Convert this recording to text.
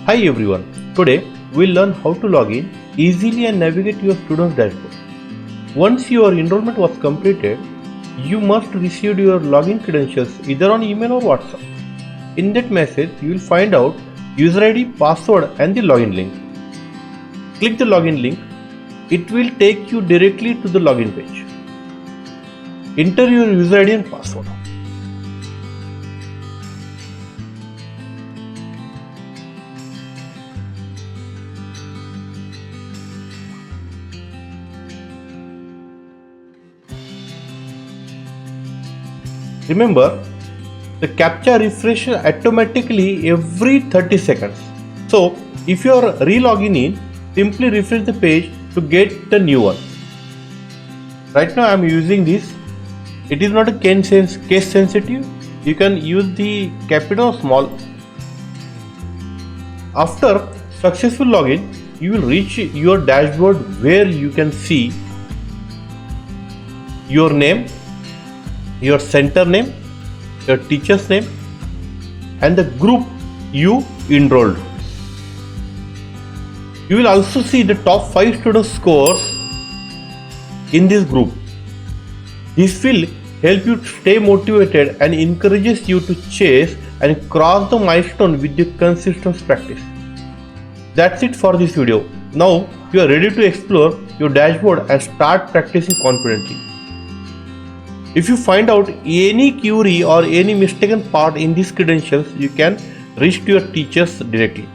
Hi everyone, today we'll learn how to log in easily and navigate your student's dashboard. Once your enrollment was completed, you must receive your login credentials either on email or WhatsApp. In that message, you will find out user ID, password and the login link. Click the login link. It will take you directly to the login page. Enter your user ID and password. Remember, the Captcha refreshes automatically every 30 seconds. So, if you are re-logging in, simply refresh the page to get the new one. Right now I am using this. It is not a case sensitive. You can use the capital or small. After successful login, you will reach your dashboard where you can see your name, your center name, your teacher's name and the group you enrolled. You will also see the top 5 student scores in this group. This will help you stay motivated and encourages you to chase and cross the milestone with your consistent practice. That's it for this video. Now you are ready to explore your dashboard and start practicing confidently. If you find out any query or any mistaken part in these credentials, you can reach to your teachers directly.